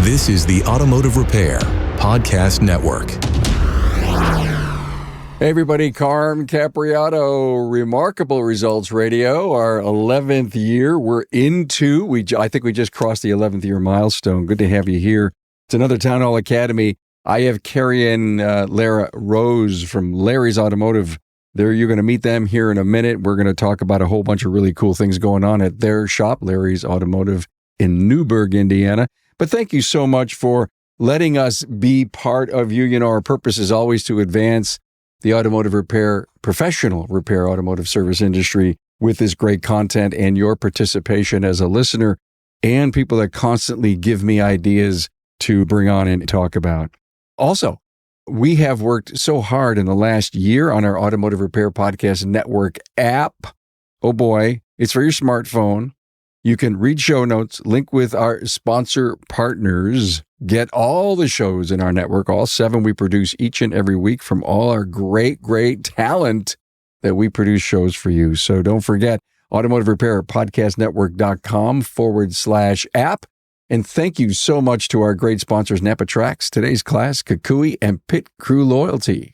This is the Automotive Repair Podcast Network. Hey everybody, Carm Capriotto, Remarkable Results Radio, our 11th year. We're into, I think we just crossed the 11th year milestone. Good to have you here. It's another Town Hall Academy. I have Carrie and Lara Rose from Larry's Automotive. You're going to meet them here in a minute. We're going to talk about a whole bunch of really cool things going on at their shop, Larry's Automotive in Newburgh, Indiana. But thank you so much for letting us be part of you. You know, our purpose is always to advance the automotive repair, professional repair automotive service industry with this great content and your participation as a listener and people that constantly give me ideas to bring on and talk about. Also, we have worked so hard in the last year on our Automotive Repair Podcast Network app. Oh boy, it's for your smartphone. You can read show notes, link with our sponsor partners, get all the shows in our network, all 7 we produce each and every week from all our great talent that we produce shows for you. So don't forget, Automotive Repair Podcast Network.com/app. And thank you so much to our great sponsors, NAPA Tracks, Today's Class, KUKUI, and Pit Crew Loyalty.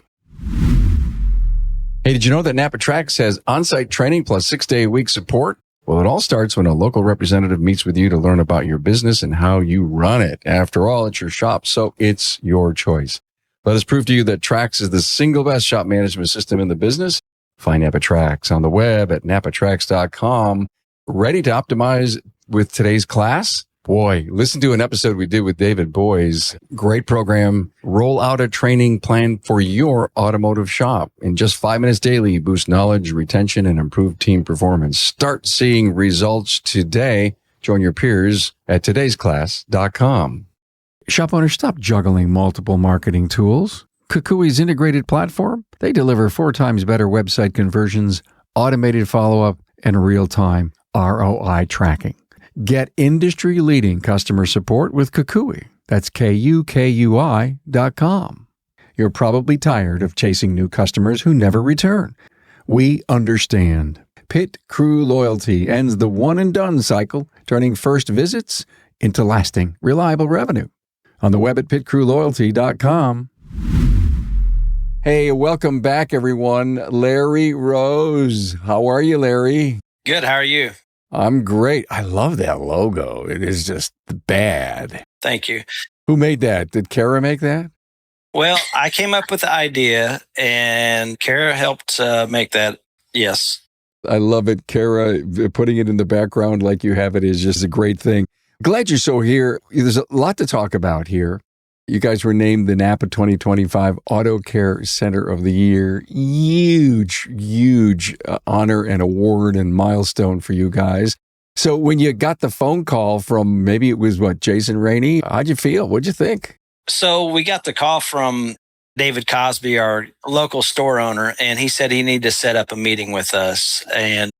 Hey, did you know that NAPA Tracks has on-site training plus 6-day-a-week support? Well, it all starts when a local representative meets with you to learn about your business and how you run it. After all, it's your shop, so it's your choice. Let us prove to you that Trax is the single best shop management system in the business. Find NAPA Tracks on the web at napatracks.com. Ready to optimize with today's class? Boy, listen to an episode we did with David Boys. Great program. Roll out a training plan for your automotive shop. In just 5 minutes daily, boost knowledge, retention, and improve team performance. Start seeing results today. Join your peers at todaysclass.com. Shop owners, stop juggling multiple marketing tools. KUKUI's integrated platform, they deliver 4 times better website conversions, automated follow-up, and real-time ROI tracking. Get industry-leading customer support with KUKUI. That's KUKUI.com. You're probably tired of chasing new customers who never return. We understand. Pit Crew Loyalty ends the one-and-done cycle, turning first visits into lasting, reliable revenue. On the web at pitcrewloyalty.com. Hey, welcome back, everyone. Larry Rose. How are you, Larry? Good. How are you? I'm great. I love that logo. It is just bad. Thank you. Who made that? Did Kara make that? Well, I came up with the idea, and Kara helped make that. Yes. I love it. Kara, putting it in the background like you have it is just a great thing. Glad you're so here. There's a lot to talk about here. You guys were named the NAPA 2025 Auto Care Center of the Year. Huge honor and award and milestone for you guys. So when you got the phone call from, maybe it was Jason Rainey, how'd you feel? What'd you think? So we got the call from David Cosby, our local store owner, and he said he needed to set up a meeting with us. And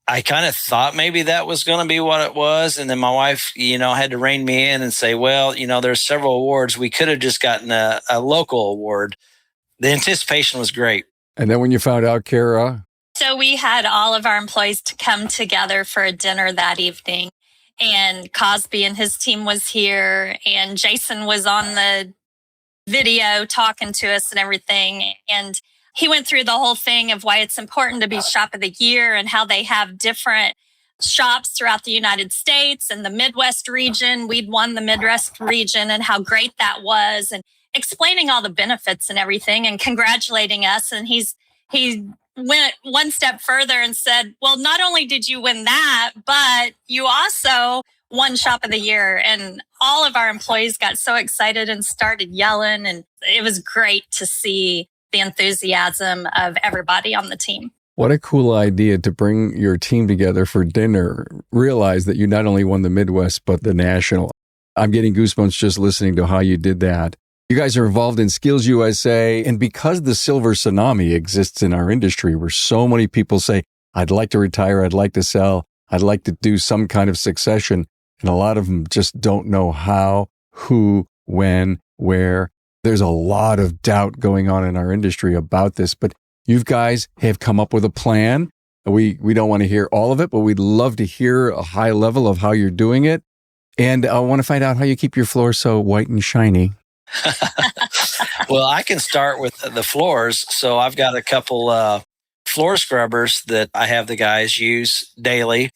I kind of thought maybe that was going to be what it was. And then my wife, had to rein me in and say, well, there's several awards. We could have just gotten a local award. The anticipation was great. And then when you found out, Kara? So we had all of our employees to come together for a dinner that evening. And Cosby and his team was here. And Jason was on the video talking to us and everything. And he went through the whole thing of why it's important to be Shop of the Year and how they have different shops throughout the United States and the Midwest region. We'd won the Midwest region and how great that was, and explaining all the benefits and everything and congratulating us. And he went one step further and said, well, not only did you win that, but you also won Shop of the Year. And all of our employees got so excited and started yelling. And it was great to see the enthusiasm of everybody on the team. What a cool idea to bring your team together for dinner. Realize that you not only won the Midwest, but the national. I'm getting goosebumps just listening to how you did that. You guys are involved in Skills USA, and because the silver tsunami exists in our industry where so many people say, I'd like to retire, I'd like to sell, I'd like to do some kind of succession, and a lot of them just don't know how, who, when, where. There's a lot of doubt going on in our industry about this, but you guys have come up with a plan. We don't want to hear all of it, but we'd love to hear a high level of how you're doing it. And I want to find out how you keep your floor so white and shiny. Well, I can start with the floors. So I've got a couple floor scrubbers that I have the guys use daily.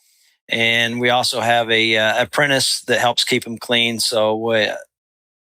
And we also have a apprentice that helps keep them clean. So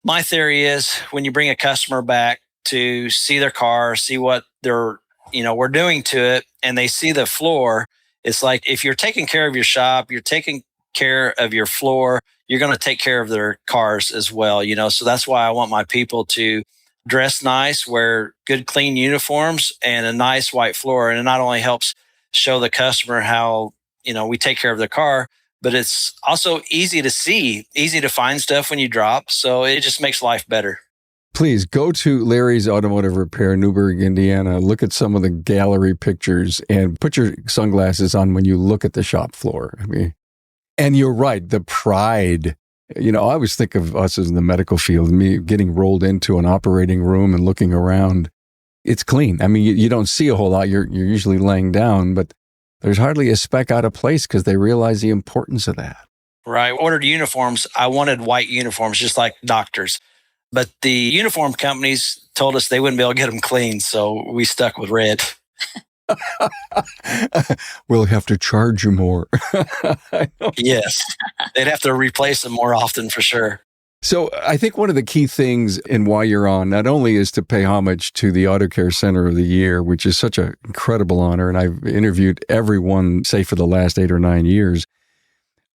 my theory is when you bring a customer back to see their car, see what we're doing to it, and they see the floor, it's like if you're taking care of your shop, you're taking care of your floor, you're going to take care of their cars as well. So that's why I want my people to dress nice, wear good, clean uniforms, and a nice white floor. And it not only helps show the customer how we take care of their car, but it's also easy to see, easy to find stuff when you drop. So it just makes life better. Please go to Larry's Automotive Repair, Newburgh, Indiana. Look at some of the gallery pictures and put your sunglasses on when you look at the shop floor. And you're right, the pride. I always think of us as in the medical field, me getting rolled into an operating room and looking around. It's clean. You don't see a whole lot. You're usually laying down, but there's hardly a speck out of place because they realize the importance of that. Right. Ordered uniforms. I wanted white uniforms, just like doctors. But the uniform companies told us they wouldn't be able to get them clean, so we stuck with red. We'll have to charge you more. Yes. They'd have to replace them more often for sure. So I think one of the key things in why you're on not only is to pay homage to the Auto Care Center of the Year, which is such an incredible honor, and I've interviewed everyone, say, for the last 8 or 9 years.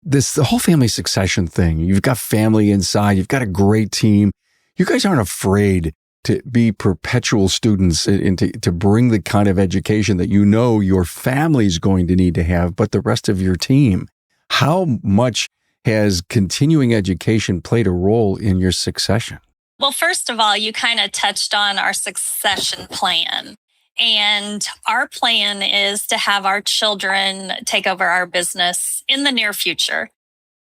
The whole family succession thing, you've got family inside, you've got a great team. You guys aren't afraid to be perpetual students and to bring the kind of education that your family's going to need to have, but the rest of your team. How much has continuing education played a role in your succession? Well, first of all, you kind of touched on our succession plan. And our plan is to have our children take over our business in the near future.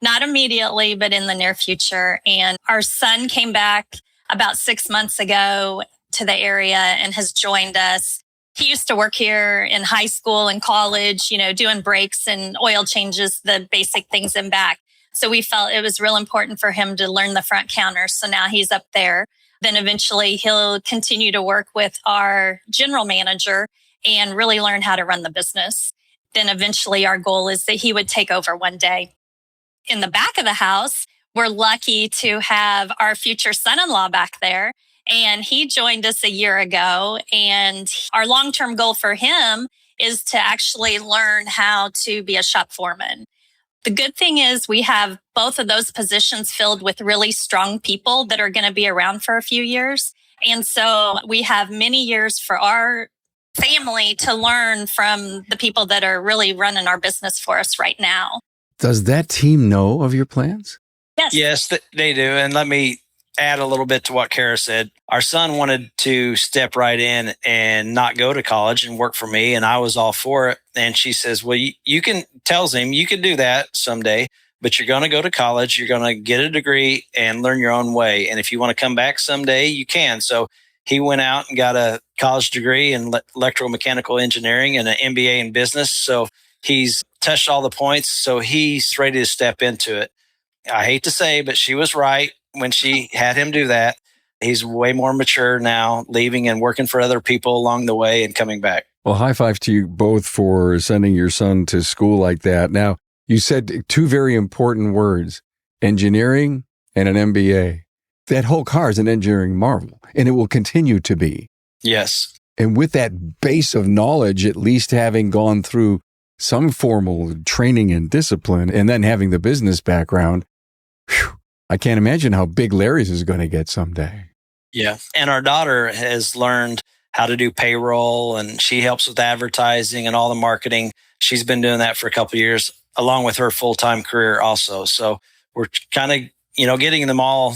Not immediately, but in the near future. And our son came back about 6 months ago to the area and has joined us. He used to work here in high school and college, doing brakes and oil changes, the basic things in back. So we felt it was real important for him to learn the front counter. So now he's up there. Then eventually he'll continue to work with our general manager and really learn how to run the business. Then eventually our goal is that he would take over one day. In the back of the house, we're lucky to have our future son-in-law back there. And he joined us a year ago. And our long-term goal for him is to actually learn how to be a shop foreman. The good thing is we have both of those positions filled with really strong people that are going to be around for a few years. And so we have many years for our family to learn from the people that are really running our business for us right now. Does that team know of your plans? Yes, they do. And let me add a little bit to what Kara said. Our son wanted to step right in and not go to college and work for me. And I was all for it. And she says, well, tells him you can do that someday, but you're going to go to college. You're going to get a degree and learn your own way. And if you want to come back someday, you can. So he went out and got a college degree in electromechanical engineering and an MBA in business. So he's touched all the points. So he's ready to step into it. I hate to say, but she was right when she had him do that. He's way more mature now, leaving and working for other people along the way and coming back. Well, high five to you both for sending your son to school like that. Now, you said 2 very important words, engineering and an MBA. That whole car is an engineering marvel, and it will continue to be. Yes. And with that base of knowledge, at least having gone through some formal training and discipline, and then having the business background, I can't imagine how big Larry's is going to get someday. Yeah. And our daughter has learned how to do payroll, and she helps with advertising and all the marketing. She's been doing that for a couple of years, along with her full-time career also. So we're kind of, getting them all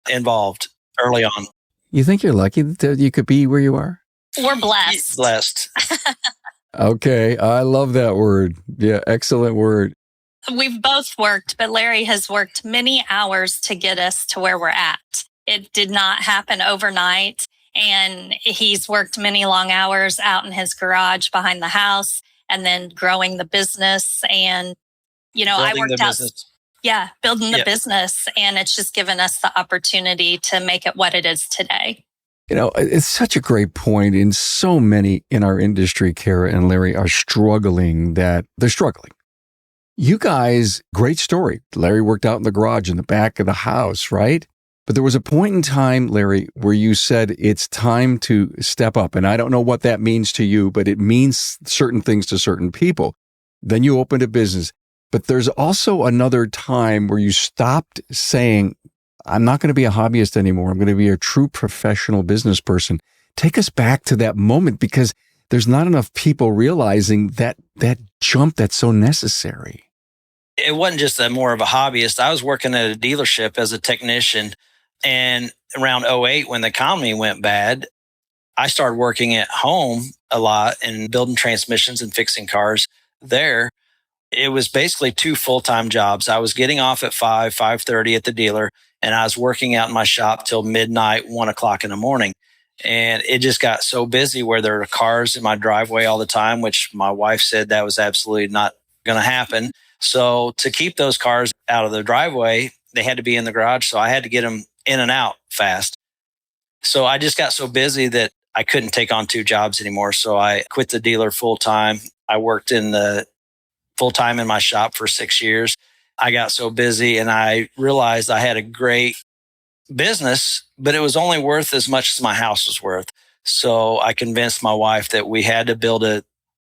involved early on. You think you're lucky that you could be where you are? We're blessed. Blessed. Okay. I love that word. Yeah. Excellent word. We've both worked, but Larry has worked many hours to get us to where we're at. It did not happen overnight. And he's worked many long hours out in his garage behind the house and then growing the business. And, I worked out. building the business. And it's just given us the opportunity to make it what it is today. It's such a great point. And so many in our industry, Kara and Larry, are struggling. You guys, great story. Larry worked out in the garage in the back of the house, right? But there was a point in time, Larry, where you said it's time to step up. And I don't know what that means to you, but it means certain things to certain people. Then you opened a business. But there's also another time where you stopped saying, I'm not going to be a hobbyist anymore. I'm going to be a true professional business person. Take us back to that moment, because there's not enough people realizing that jump that's so necessary. It wasn't just more of a hobbyist. I was working at a dealership as a technician, and around 2008, when the economy went bad, I started working at home a lot and building transmissions and fixing cars there. It was basically 2 full-time jobs. I was getting off at 5:30 at the dealer, and I was working out in my shop till midnight, 1 o'clock in the morning. And it just got so busy where there were cars in my driveway all the time, which my wife said that was absolutely not going to happen. So to keep those cars out of the driveway, they had to be in the garage. So I had to get them in and out fast. So I just got so busy that I couldn't take on 2 jobs anymore. So I quit the dealer full-time. I worked in the full-time in my shop for 6 years. I got so busy and I realized I had a great business, but it was only worth as much as my house was worth. So I convinced my wife that we had to build a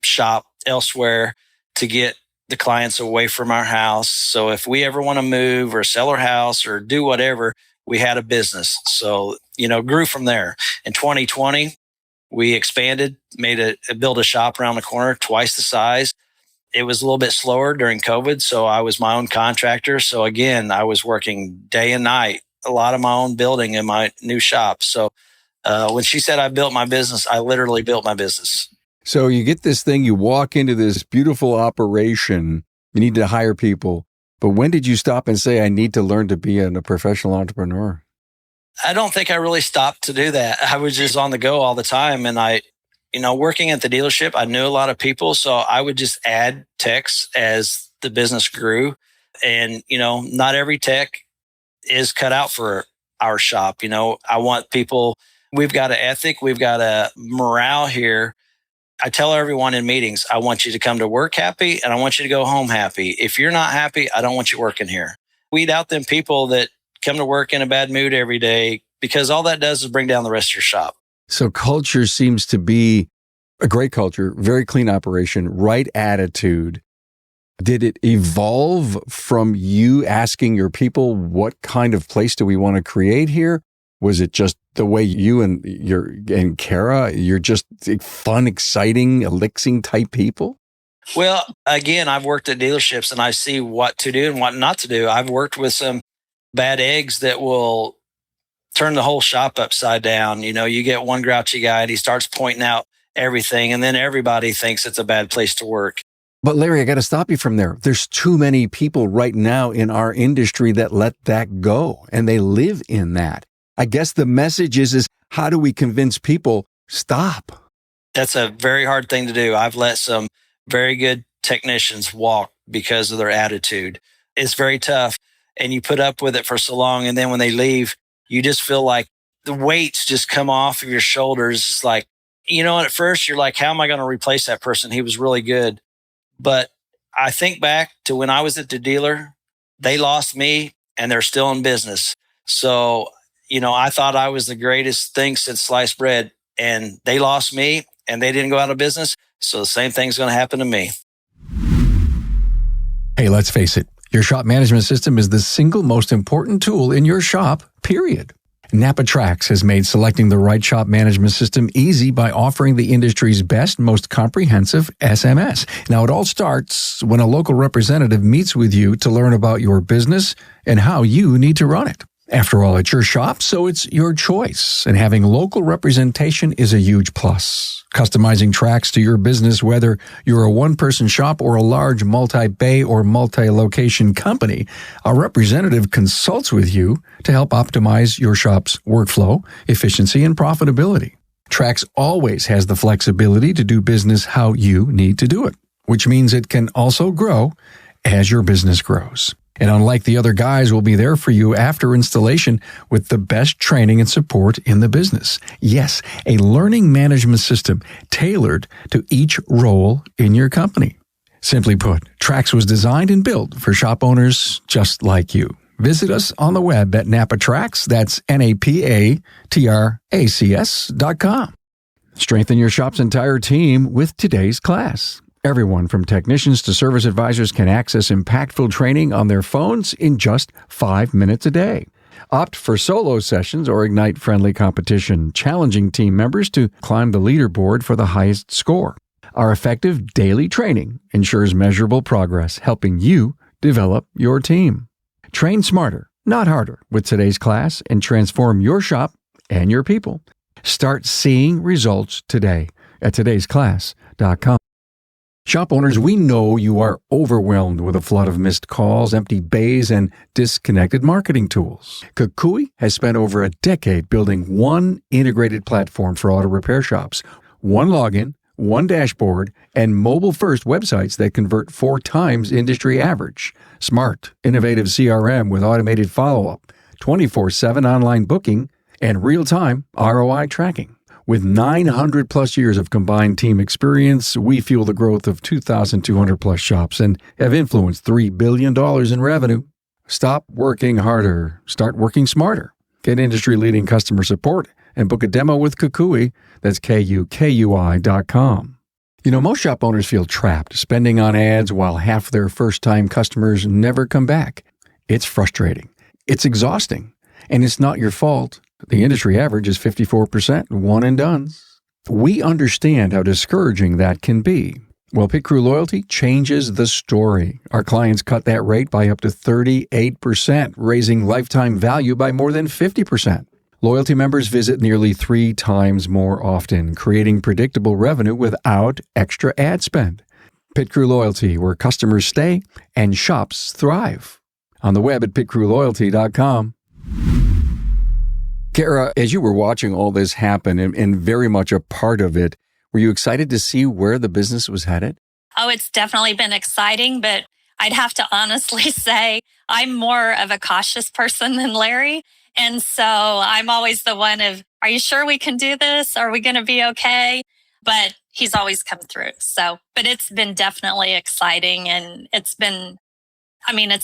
shop elsewhere to get the clients away from our house. So if we ever want to move or sell our house or do whatever, we had a business. So, grew from there. In 2020, we expanded, built a shop around the corner, twice the size. It was a little bit slower during COVID, so I was my own contractor. So again, I was working day and night, a lot of my own building in my new shop. So when she said I built my business, I literally built my business. So you get this thing, you walk into this beautiful operation, you need to hire people. But when did you stop and say, I need to learn to be a professional entrepreneur? I don't think I really stopped to do that. I was just on the go all the time. And working at the dealership, I knew a lot of people. So I would just add techs as the business grew. And, not every tech is cut out for our shop. I want people, we've got an ethic, we've got a morale here. I tell everyone in meetings, I want you to come to work happy and I want you to go home happy. If you're not happy, I don't want you working here. Weed out them people that come to work in a bad mood every day, because all that does is bring down the rest of your shop. So culture seems to be a great culture, very clean operation, right attitude. Did it evolve from you asking your people, what kind of place do we want to create here? Was it just the way you and Kara, you're just fun, exciting, elixing type people? Well, again, I've worked at dealerships and I see what to do and what not to do. I've worked with some bad eggs that will turn the whole shop upside down. You get one grouchy guy and he starts pointing out everything, and then everybody thinks it's a bad place to work. But Larry, I got to stop you from there. There's too many people right now in our industry that let that go, and they live in that. I guess the message is how do we convince people stop? That's a very hard thing to do. I've let some very good technicians walk because of their attitude. It's very tough, and you put up with it for so long, and then when they leave, you just feel like the weights just come off of your shoulders. It's like, at first you're like, how am I going to replace that person? He was really good. But I think back to when I was at the dealer, they lost me and they're still in business. So, I thought I was the greatest thing since sliced bread, and they lost me and they didn't go out of business. So the same thing's going to happen to me. Hey, let's face it. Your shop management system is the single most important tool in your shop, period. NAPA Trax has made selecting the right shop management system easy by offering the industry's best, most comprehensive SMS. Now, it all starts when a local representative meets with you to learn about your business and how you need to run it. After all, it's your shop, so it's your choice, and having local representation is a huge plus. Customizing Trax to your business, whether you're a one-person shop or a large multi-bay or multi-location company, a representative consults with you to help optimize your shop's workflow, efficiency, and profitability. Trax always has the flexibility to do business how you need to do it, which means it can also grow as your business grows. And unlike the other guys, we'll be there for you after installation with the best training and support in the business. Yes, a learning management system tailored to each role in your company. Simply put, Trax was designed and built for shop owners just like you. Visit us on the web at NAPA Trax, that's NAPATRACS.com. Strengthen your shop's entire team with today's class. Everyone from technicians to service advisors can access impactful training on their phones in just 5 minutes a day. Opt for solo sessions or ignite friendly competition, challenging team members to climb the leaderboard for the highest score. Our effective daily training ensures measurable progress, helping you develop your team. Train smarter, not harder, with today's class and transform your shop and your people. Start seeing results today at todaysclass.com. Shop owners, we know you are overwhelmed with a flood of missed calls, empty bays, and disconnected marketing tools. KUKUI has spent over a decade building one integrated platform for auto repair shops. One login, one dashboard, and mobile-first websites that convert 4 times industry average. Smart, innovative CRM with automated follow-up, 24/7 online booking, and real-time ROI tracking. With 900 plus years of combined team experience, we fuel the growth of 2,200 plus shops and have influenced $3 billion in revenue. Stop working harder. Start working smarter. Get industry-leading customer support and book a demo with KUKUI. That's KUKUI.com. You know, most shop owners feel trapped spending on ads while half their first-time customers never come back. It's frustrating. It's exhausting. And it's not your fault. The industry average is 54% one and dones. We understand how discouraging that can be. Well, Pit Crew Loyalty changes the story. Our clients cut that rate by up to 38%, raising lifetime value by more than 50%. Loyalty members visit nearly 3 times more often, creating predictable revenue without extra ad spend. Pit Crew Loyalty, where customers stay and shops thrive. On the web at pitcrewloyalty.com. Kara, as you were watching all this happen and very much a part of it, were you excited to see where the business was headed? Oh, it's definitely been exciting, but I'd have to honestly say I'm more of a cautious person than Larry. And so I'm always the one of, are you sure we can do this? Are we going to be okay? But he's always come through. So, but it's been definitely exciting. And it's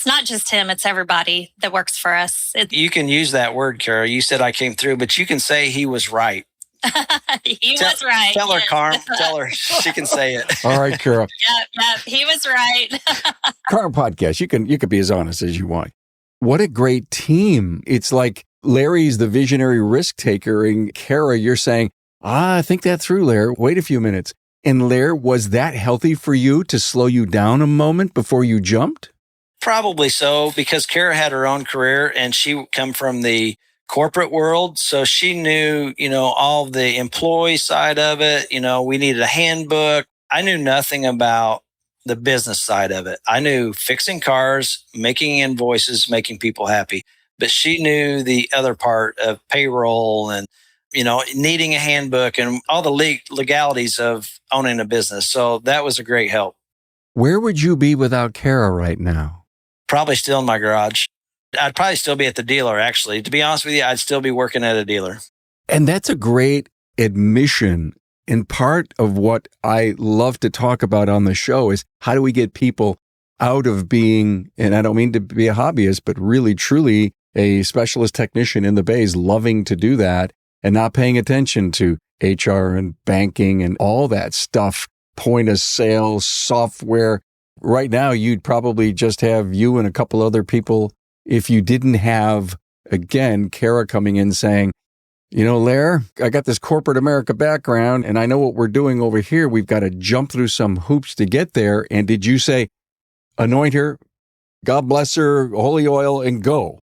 not just him, it's everybody that works for us. You can use that word, Kara. You said I came through, but you can say he was right. He was right. Tell her, Carm. Tell her she can say it. All right, Kara. Yep, he was right. Carm Podcast, you can be as honest as you want. What a great team. It's like Larry's the visionary risk taker, and Kara, you're saying, I think that through, Larry. Wait a few minutes. And Larry, was that healthy for you to slow you down a moment before you jumped? Probably so, because Kara had her own career and she come from the corporate world. So she knew, all the employee side of it. We needed a handbook. I knew nothing about the business side of it. I knew fixing cars, making invoices, making people happy. But she knew the other part of payroll and, needing a handbook and all the legalities of owning a business. So that was a great help. Where would you be without Kara right now? Probably still in my garage. I'd probably still be at the dealer, actually. To be honest with you, I'd still be working at a dealer. And that's a great admission. And part of what I love to talk about on the show is how do we get people out of being, and I don't mean to be a hobbyist, but really, truly a specialist technician in the bays, loving to do that and not paying attention to HR and banking and all that stuff, point of sale, software. Right now, you'd probably just have you and a couple other people if you didn't have, again, Kara coming in saying, Larry, I got this corporate America background and I know what we're doing over here. We've got to jump through some hoops to get there. And did you say, anoint her, God bless her, holy oil, and go?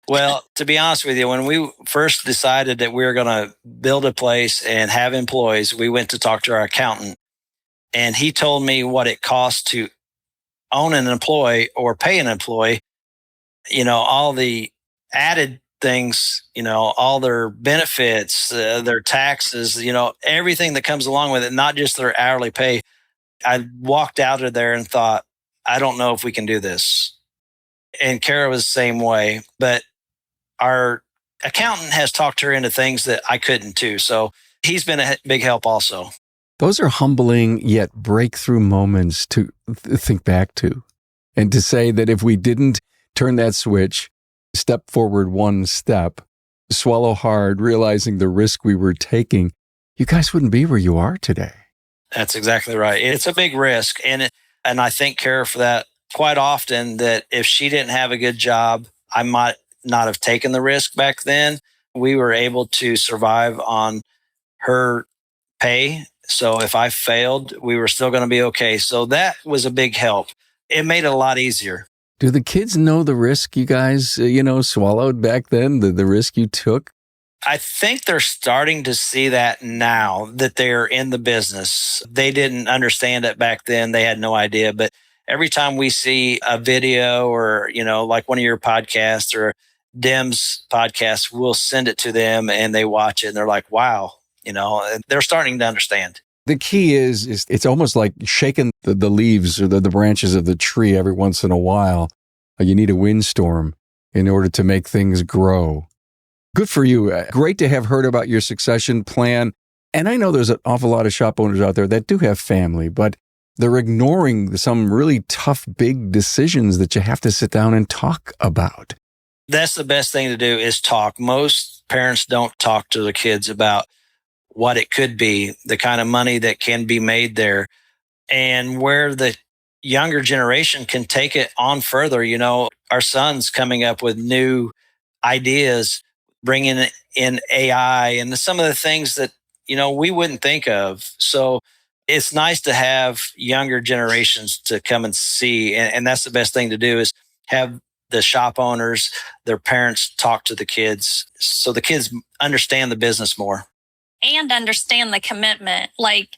Well, to be honest with you, when we first decided that we were going to build a place and have employees, we went to talk to our accountant. And he told me what it costs to own an employee or pay an employee, all the added things, all their benefits, their taxes, everything that comes along with it, not just their hourly pay. I walked out of there and thought, I don't know if we can do this. And Kara was the same way, but our accountant has talked her into things that I couldn't too. So he's been a big help also. Those are humbling yet breakthrough moments to think back to. And to say that if we didn't turn that switch, step forward one step, swallow hard, realizing the risk we were taking, you guys wouldn't be where you are today. That's exactly right. It's a big risk. And I thank Kara for that quite often, that if she didn't have a good job, I might not have taken the risk back then. We were able to survive on her pay. So if I failed, we were still going to be okay. So that was a big help. It made it a lot easier. Do the kids know the risk you guys, swallowed back then, the risk you took? I think they're starting to see that now that they're in the business. They didn't understand it back then. They had no idea. But every time we see a video or, like one of your podcasts or Dim's podcast, we'll send it to them and they watch it and they're like, wow, they're starting to understand. The key is it's almost like shaking the leaves or the branches of the tree every once in a while. You need a windstorm in order to make things grow. Good for you. Great to have heard about your succession plan. And I know there's an awful lot of shop owners out there that do have family, but they're ignoring some really tough, big decisions that you have to sit down and talk about. That's the best thing to do is talk. Most parents don't talk to the kids about what it could be, the kind of money that can be made there, and where the younger generation can take it on further. Our son's coming up with new ideas, bringing in AI and some of the things that, we wouldn't think of. So it's nice to have younger generations to come and see. And that's the best thing to do is have the shop owners, their parents talk to the kids so the kids understand the business more. And understand the commitment. Like,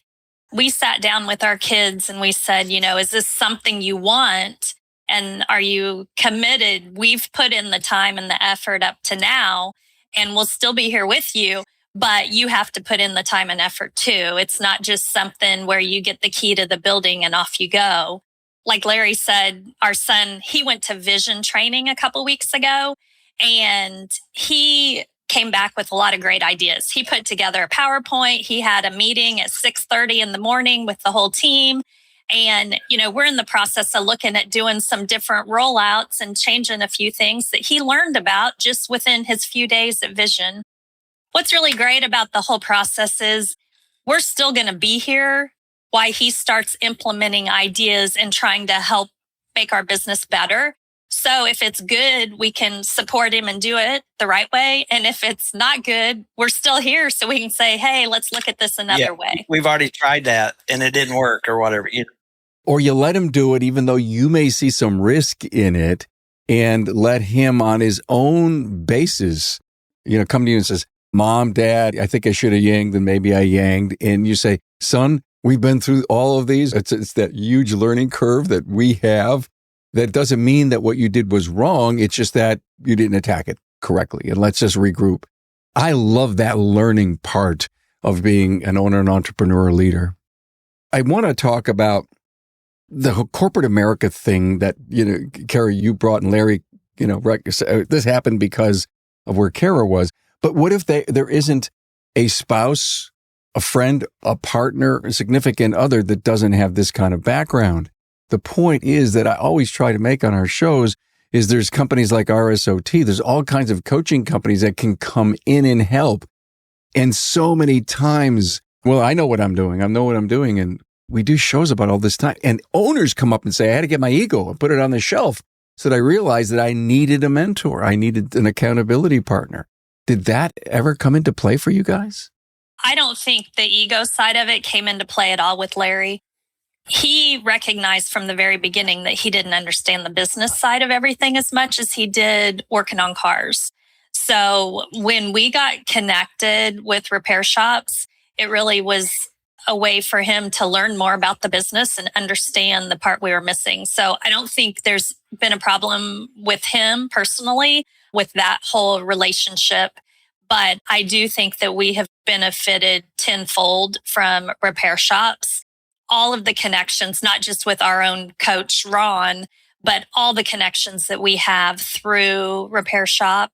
we sat down with our kids and we said, is this something you want? And are you committed? We've put in the time and the effort up to now, and we'll still be here with you, but you have to put in the time and effort too. It's not just something where you get the key to the building and off you go. Like Larry said, our son, he went to vision training a couple weeks ago, and he came back with a lot of great ideas. He put together a PowerPoint. He had a meeting at 6:30 in the morning with the whole team. And, we're in the process of looking at doing some different rollouts and changing a few things that he learned about just within his few days at Vision. What's really great about the whole process is we're still going to be here while he starts implementing ideas and trying to help make our business better. So if it's good, we can support him and do it the right way. And if it's not good, we're still here so we can say, hey, let's look at this another way. We've already tried that and it didn't work or whatever. Or you let him do it even though you may see some risk in it, and let him on his own basis, come to you and says, Mom, Dad, I think I should have yanged and maybe I yanged. And you say, son, we've been through all of these. It's that huge learning curve that we have. That doesn't mean that what you did was wrong. It's just that you didn't attack it correctly. And let's just regroup. I love that learning part of being an owner and entrepreneur leader. I want to talk about the corporate America thing that, Kara, you brought, and Larry, this happened because of where Kara was. But what if there isn't a spouse, a friend, a partner, a significant other that doesn't have this kind of background? The point is that I always try to make on our shows is there's companies like RSOT. There's all kinds of coaching companies that can come in and help. And so many times, I know what I'm doing. I know what I'm doing. And we do shows about all this time. And owners come up and say, I had to get my ego and put it on the shelf so that I realized that I needed a mentor. I needed an accountability partner. Did that ever come into play for you guys? I don't think the ego side of it came into play at all with Larry. He recognized from the very beginning that he didn't understand the business side of everything as much as he did working on cars. So when we got connected with repair shops, it really was a way for him to learn more about the business and understand the part we were missing. So I don't think there's been a problem with him personally with that whole relationship. But I do think that we have benefited tenfold from repair shops. all of the connections, not just with our own coach, Ron, but all the connections that we have through Repair Shop.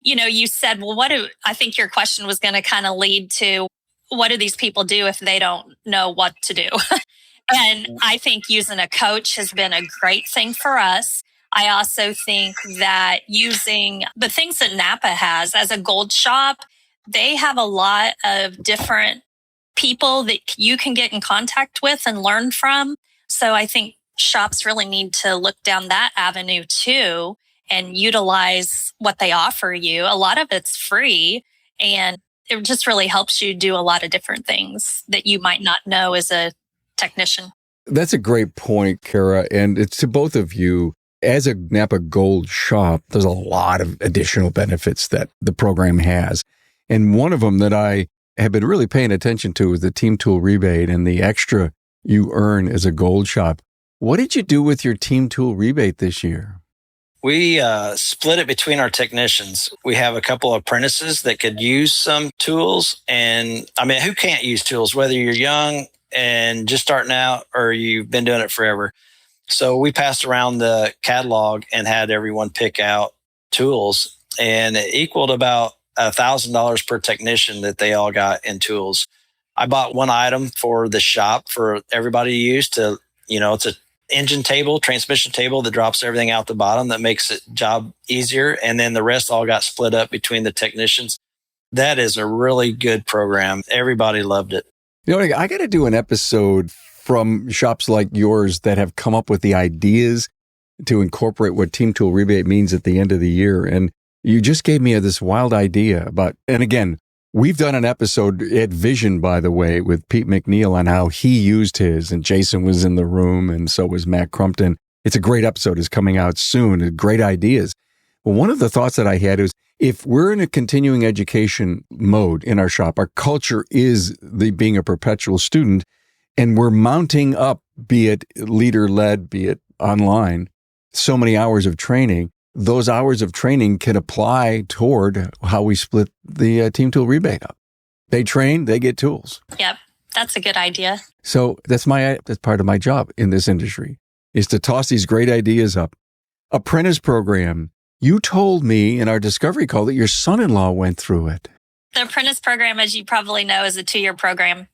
You said, well, I think your question was going to kind of lead to, what do these people do if they don't know what to do? And I think using a coach has been a great thing for us. I also think that using the things that NAPA has as a gold shop, they have a lot of different people that you can get in contact with and learn from. So I think shops really need to look down that avenue too and utilize what they offer you. A lot of it's free, and it just really helps you do a lot of different things that you might not know as a technician. That's a great point, Kara. And it's to both of you. As a NAPA Gold shop, there's a lot of additional benefits that the program has. And one of them that I have been really paying attention to is the Team Tool rebate and the extra you earn as a Gold shop. What did you do with your Team Tool rebate this year? We split it between our technicians. We have a couple of apprentices that could use some tools. And I mean, who can't use tools, whether you're young and just starting out or you've been doing it forever? So we passed around the catalog and had everyone pick out tools, and it equaled about $1,000 per technician that they all got in tools. I bought one item for the shop for everybody to use it's a engine table, transmission table that drops everything out the bottom that makes it job easier. And then the rest all got split up between the technicians. That is a really good program. Everybody loved it. I got to do an episode from shops like yours that have come up with the ideas to incorporate what Team Tool rebate means at the end of the year. And you just gave me this wild idea about, and again, we've done an episode at Vision, by the way, with Pete McNeil on how he used his, and Jason was in the room, and so was Matt Crumpton. It's a great episode. It's coming out soon. Great ideas. Well, one of the thoughts that I had is, if we're in a continuing education mode in our shop, our culture is being a perpetual student, and we're mounting up, be it leader-led, be it online, so many hours of training. Those hours of training can apply toward how we split the Team Tool rebate up. They train, they get tools. Yep, that's a good idea. So that's part of my job in this industry, is to toss these great ideas up. Apprentice program. You told me in our discovery call that your son-in-law went through it. The apprentice program, as you probably know, is a 2-year program.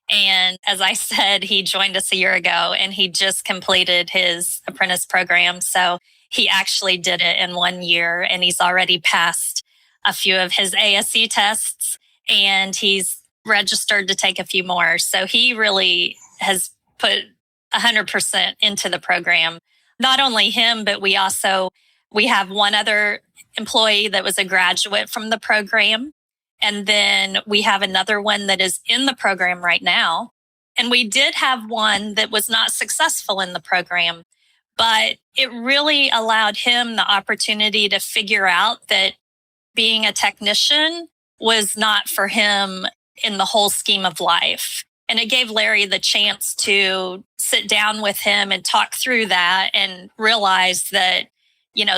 And as I said, he joined us a year ago, and he just completed his apprentice program. So he actually did it in 1 year, and he's already passed a few of his ASE tests, and he's registered to take a few more. So he really has put 100% into the program. Not only him, but we have one other employee that was a graduate from the program. And then we have another one that is in the program right now. And we did have one that was not successful in the program, but it really allowed him the opportunity to figure out that being a technician was not for him in the whole scheme of life. And it gave Larry the chance to sit down with him and talk through that and realize that,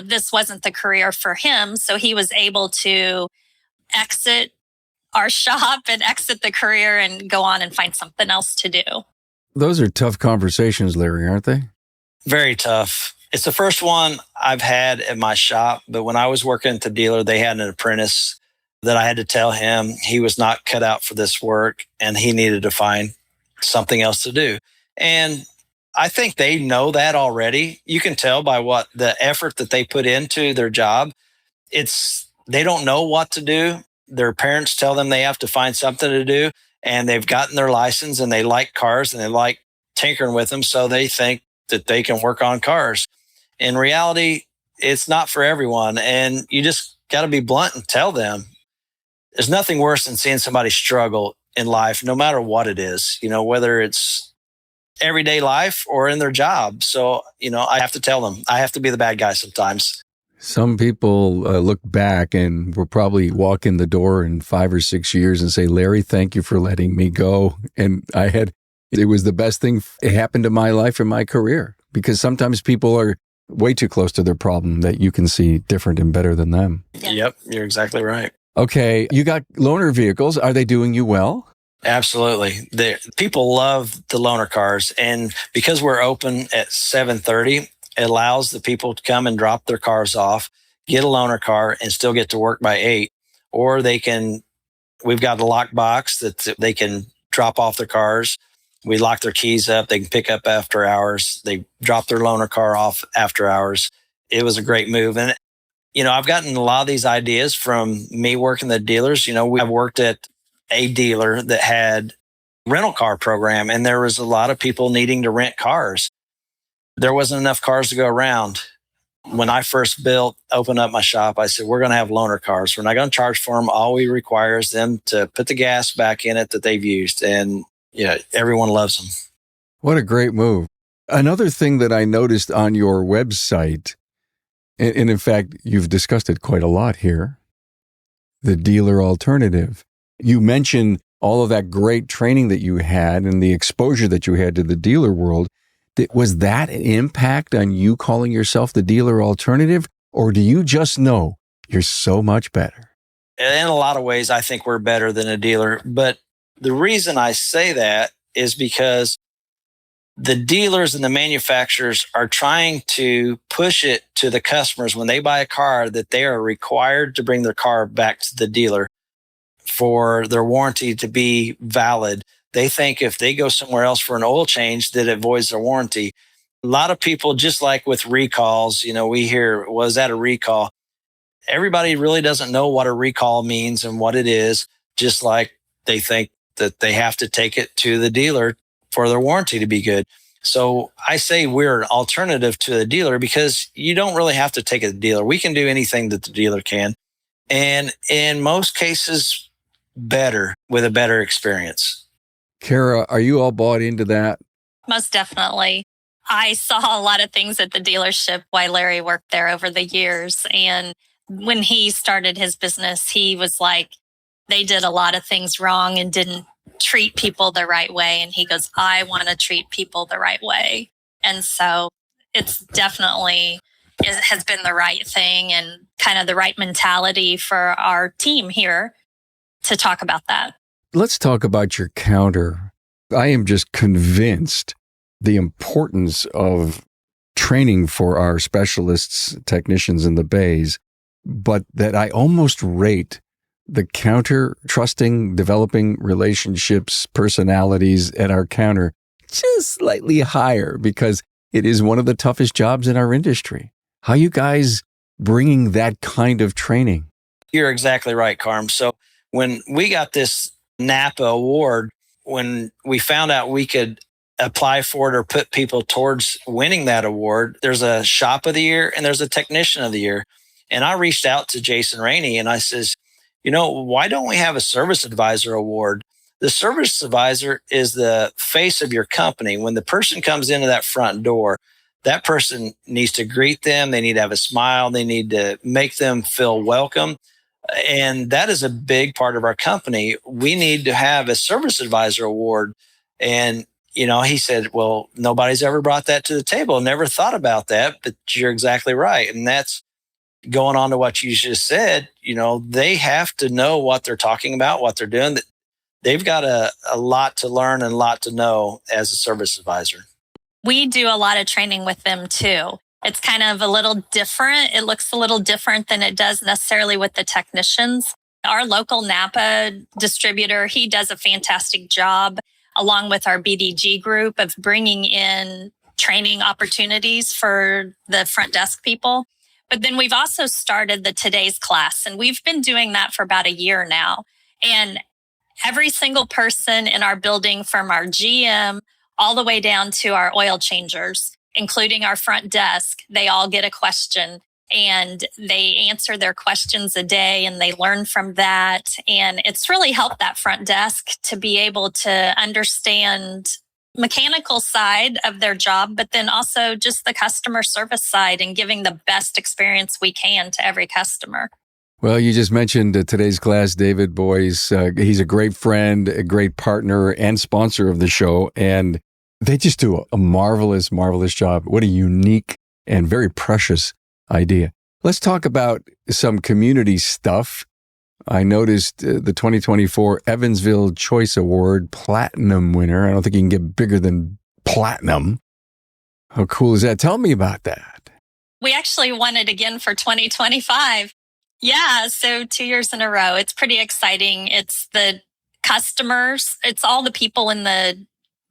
this wasn't the career for him. So he was able to exit our shop and exit the career and go on and find something else to do. Those are tough conversations, Larry, aren't they? Very tough. It's the first one I've had at my shop, but when I was working at the dealer, they had an apprentice that I had to tell him he was not cut out for this work and he needed to find something else to do. And I think they know that already. You can tell by what the effort that they put into their job. They don't know what to do. Their parents tell them they have to find something to do, and they've gotten their license and they like cars and they like tinkering with them. So they think that they can work on cars. In reality, it's not for everyone. And you just got to be blunt and tell them. There's nothing worse than seeing somebody struggle in life, no matter what it is, whether it's everyday life or in their job. So, I have to tell them. I have to be the bad guy sometimes. Some people look back and will probably walk in the door in 5 or 6 years and say, Larry, thank you for letting me go. And it was the best thing that happened to my life and my career, because sometimes people are way too close to their problem that you can see different and better than them. Yep, you're exactly right. Okay, you got loaner vehicles. Are they doing you well? Absolutely. People love the loaner cars. And because we're open at 7:30, it allows the people to come and drop their cars off, get a loaner car, and still get to work by 8. Or we've got a lock box that they can drop off their cars. We lock their keys up. They can pick up after hours. They drop their loaner car off after hours. It was a great move. And, I've gotten a lot of these ideas from me working the dealers. I've worked at a dealer that had rental car program, and there was a lot of people needing to rent cars. There wasn't enough cars to go around. When I first opened up my shop, I said, we're going to have loaner cars. We're not going to charge for them. All we require is them to put the gas back in it that they've used. And everyone loves them. What a great move. Another thing that I noticed on your website, and in fact, you've discussed it quite a lot here, the dealer alternative. You mentioned all of that great training that you had and the exposure that you had to the dealer world. Was that an impact on you calling yourself the dealer alternative? Or do you just know you're so much better? In a lot of ways, I think we're better than a dealer. But the reason I say that is because the dealers and the manufacturers are trying to push it to the customers when they buy a car that they are required to bring their car back to the dealer for their warranty to be valid. They think if they go somewhere else for an oil change that it voids their warranty. A lot of people, just like with recalls, we hear, was that a recall? Everybody really doesn't know what a recall means and what it is, just like they think that they have to take it to the dealer for their warranty to be good. So I say we're an alternative to the dealer because you don't really have to take it to the dealer. We can do anything that the dealer can. And in most cases, better, with a better experience. Kara, are you all bought into that? Most definitely. I saw a lot of things at the dealership while Larry worked there over the years. And when he started his business, he was like, they did a lot of things wrong and didn't treat people the right way. And he goes, I want to treat people the right way. And so it's definitely, it has been the right thing and kind of the right mentality for our team here to talk about that. Let's talk about your counter. I am just convinced the importance of training for our specialists, technicians in the bays, but that I almost rate the counter trusting, developing relationships, personalities at our counter just slightly higher because it is one of the toughest jobs in our industry. How you guys bringing that kind of training? You're exactly right, Carm. So when we got this NAPA award, when we found out we could apply for it or put people towards winning that award, there's a shop of the year and there's a technician of the year. And I reached out to Jason Rainey and I says, why don't we have a service advisor award? The service advisor is the face of your company. When the person comes into that front door, that person needs to greet them. They need to have a smile. They need to make them feel welcome. And that is a big part of our company. We need to have a service advisor award. And, he said, well, nobody's ever brought that to the table. Never thought about that, but you're exactly right. And that's going on to what you just said. They have to know what they're talking about, what they're doing. They've got a lot to learn and a lot to know as a service advisor. We do a lot of training with them too. It's kind of a little different. It looks a little different than it does necessarily with the technicians. Our local NAPA distributor, he does a fantastic job along with our BDG group of bringing in training opportunities for the front desk people. But then we've also started the Today's class, and we've been doing that for about a year now. And every single person in our building, from our GM all the way down to our oil changers, including our front desk, they all get a question and they answer their questions a day and they learn from that. And it's really helped that front desk to be able to understand mechanical side of their job, but then also just the customer service side and giving the best experience we can to every customer. Well, you just mentioned today's class, David Boyce. He's a great friend, a great partner and sponsor of the show. And they just do a marvelous, marvelous job. What a unique and very precious idea. Let's talk about some community stuff. I noticed the 2024 Evansville Choice Award Platinum winner. I don't think you can get bigger than platinum. How cool is that? Tell me about that. We actually won it again for 2025. Yeah, so 2 years in a row. It's pretty exciting. It's the customers, it's all the people in the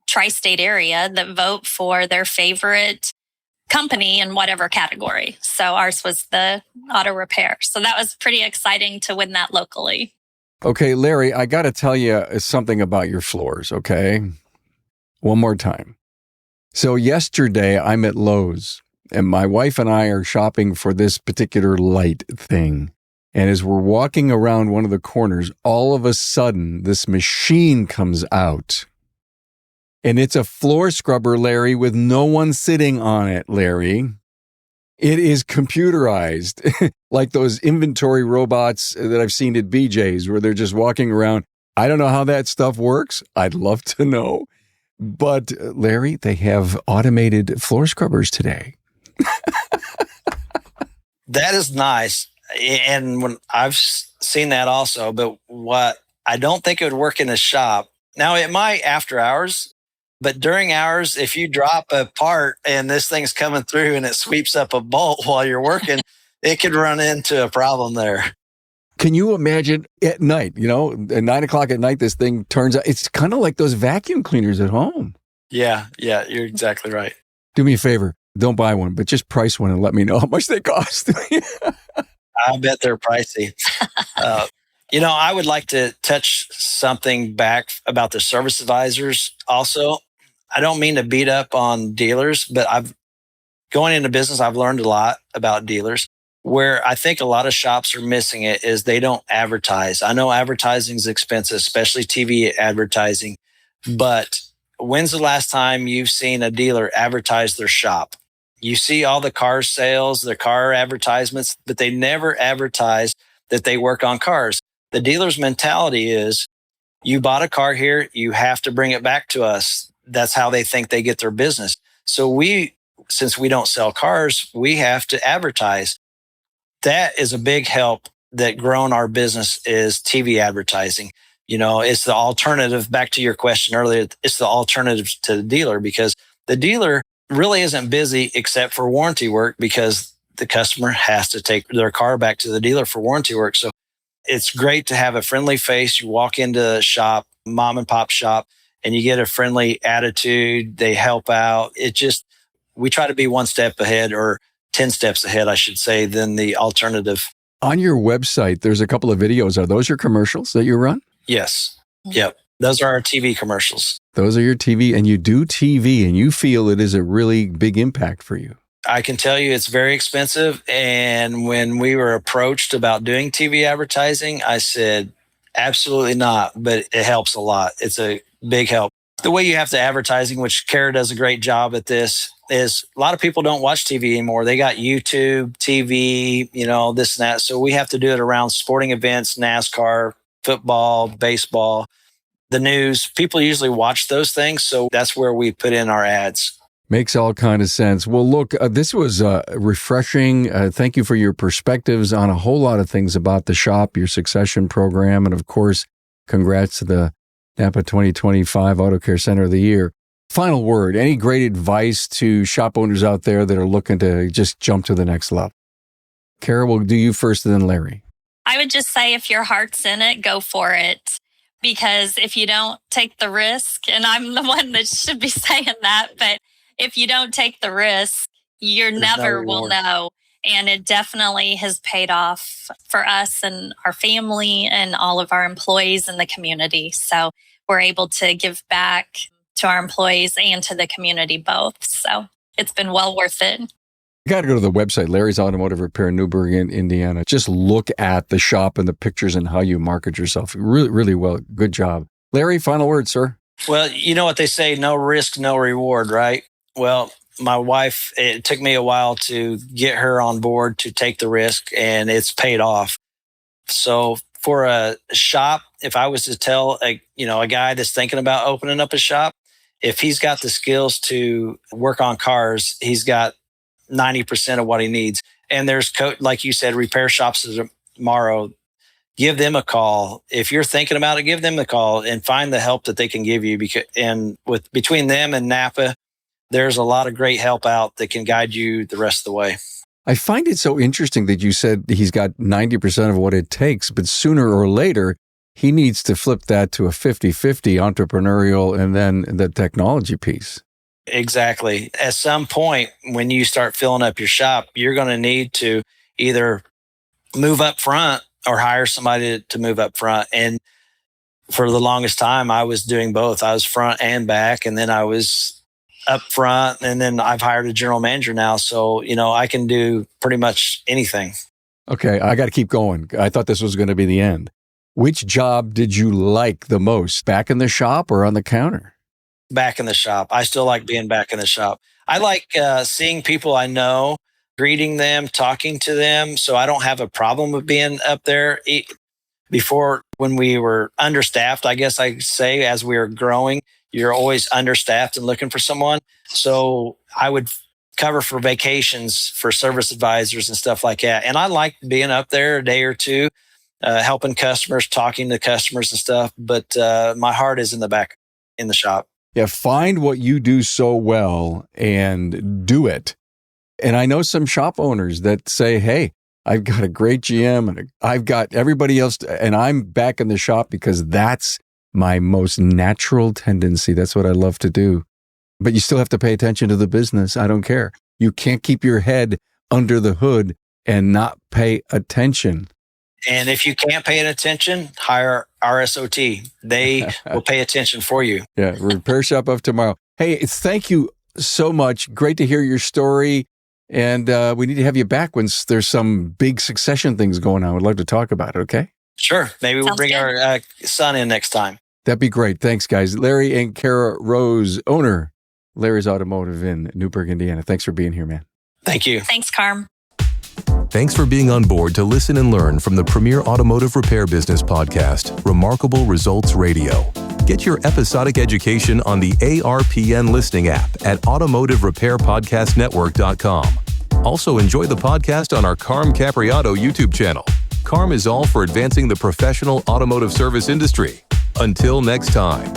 tri-state area that vote for their favorite company in whatever category. So ours was the auto repair. So that was pretty exciting to win that locally. Okay, Larry, I got to tell you something about your floors, okay? One more time. So yesterday I'm at Lowe's and my wife and I are shopping for this particular light thing. And as we're walking around one of the corners, all of a sudden this machine comes out. And it's a floor scrubber, Larry, with no one sitting on it, Larry. It is computerized, like those inventory robots that I've seen at BJ's where they're just walking around. I don't know how that stuff works. I'd love to know. But, Larry, they have automated floor scrubbers today. That is nice. And when I've seen that also, but what I don't think it would work in a shop. Now, it might after hours, but during hours, if you drop a part and this thing's coming through and it sweeps up a bolt while you're working, it could run into a problem there. Can you imagine at night, at 9 o'clock at night, this thing turns out, it's kind of like those vacuum cleaners at home. Yeah, you're exactly right. Do me a favor. Don't buy one, but just price one and let me know how much they cost. I bet they're pricey. I would like to touch something back about the service advisors also. I don't mean to beat up on dealers, but going into business, I've learned a lot about dealers. Where I think a lot of shops are missing it is they don't advertise. I know advertising is expensive, especially TV advertising, but when's the last time you've seen a dealer advertise their shop? You see all the car sales, the car advertisements, but they never advertise that they work on cars. The dealer's mentality is, you bought a car here, you have to bring it back to us. That's how they think they get their business. So since we don't sell cars, we have to advertise. That is a big help that grown our business is TV advertising. It's the alternative, back to your question earlier, it's the alternative to the dealer, because the dealer really isn't busy except for warranty work, because the customer has to take their car back to the dealer for warranty work. So it's great to have a friendly face. You walk into a shop, mom and pop shop, and you get a friendly attitude. They help out. We try to be one step ahead, or 10 steps ahead, I should say, than the alternative. On your website, there's a couple of videos. Are those your commercials that you run? Yes. Yep. Those are our TV commercials. Those are your TV, and you do TV, and you feel it is a really big impact for you. I can tell you it's very expensive. And when we were approached about doing TV advertising, I said, absolutely not, but it helps a lot. It's a big help. The way you have to advertising, which Kara does a great job at this, is a lot of people don't watch TV anymore. They got YouTube, TV, this and that. So we have to do it around sporting events, NASCAR, football, baseball, the news. People usually watch those things. So that's where we put in our ads. Makes all kind of sense. Well, look, this was refreshing. Thank you for your perspectives on a whole lot of things about the shop, your succession program, and of course, congrats to the NAPA 2025 Auto Care Center of the Year. Final word, any great advice to shop owners out there that are looking to just jump to the next level? Kara, we'll do you first and then Larry. I would just say, if your heart's in it, go for it. Because if you don't take the risk, and I'm the one that should be saying that, but if you don't take the risk, you never will know. And it definitely has paid off for us and our family and all of our employees in the community. So we're able to give back to our employees and to the community both. So it's been well worth it. You got to go to the website, Larry's Automotive Repair in Newburgh, in Indiana. Just look at the shop and the pictures and how you market yourself. Really, really well. Good job. Larry, final word, sir. Well, you know what they say, no risk, no reward, right? Well, my wife, it took me a while to get her on board to take the risk, and it's paid off. So for a shop, if I was to tell a guy that's thinking about opening up a shop, if he's got the skills to work on cars, he's got 90% of what he needs. And there's, like you said, repair shops tomorrow. give them a call. If you're thinking about it, give them a call and find the help that they can give you. Between them and NAPA, there's a lot of great help out that can guide you the rest of the way. I find it so interesting that you said he's got 90% of what it takes, but sooner or later, he needs to flip that to a 50-50 entrepreneurial and then the technology piece. Exactly. At some point, when you start filling up your shop, you're going to need to either move up front or hire somebody to move up front. And for the longest time, I was doing both. I was front and back, and then I was up front, and then I've hired a general manager now. So, I can do pretty much anything. Okay, I got to keep going. I thought this was going to be the end. Which job did you like the most, back in the shop or on the counter? Back in the shop. I still like being back in the shop. I like seeing people I know, greeting them, talking to them. So I don't have a problem with being up there. Before, when we were understaffed, I guess I say, as we were growing, you're always understaffed and looking for someone. So I would cover for vacations for service advisors and stuff like that. And I liked being up there a day or two, helping customers, talking to customers and stuff. But my heart is in the back, in the shop. Yeah, find what you do so well and do it. And I know some shop owners that say, hey, I've got a great GM and I've got everybody else, and I'm back in the shop because that's my most natural tendency. That's what I love to do. But you still have to pay attention to the business. I don't care. You can't keep your head under the hood and not pay attention. And if you can't pay attention, hire RSOT. They will pay attention for you. Yeah, repair shop of tomorrow. Hey, thank you so much. Great to hear your story. And we need to have you back when there's some big succession things going on. We'd love to talk about it, okay? Sure. Maybe we'll bring our son in next time. That'd be great. Thanks, guys. Larry and Kara Rose, owner, Larry's Automotive in Newburgh, Indiana. Thanks for being here, man. Thank you. Thanks, Carm. Thanks for being on board to listen and learn from the premier automotive repair business podcast, Remarkable Results Radio. Get your episodic education on the ARPN listening app at automotiverepairpodcastnetwork.com. Also enjoy the podcast on our Carm Capriotto YouTube channel. Carm is all for advancing the professional automotive service industry. Until next time.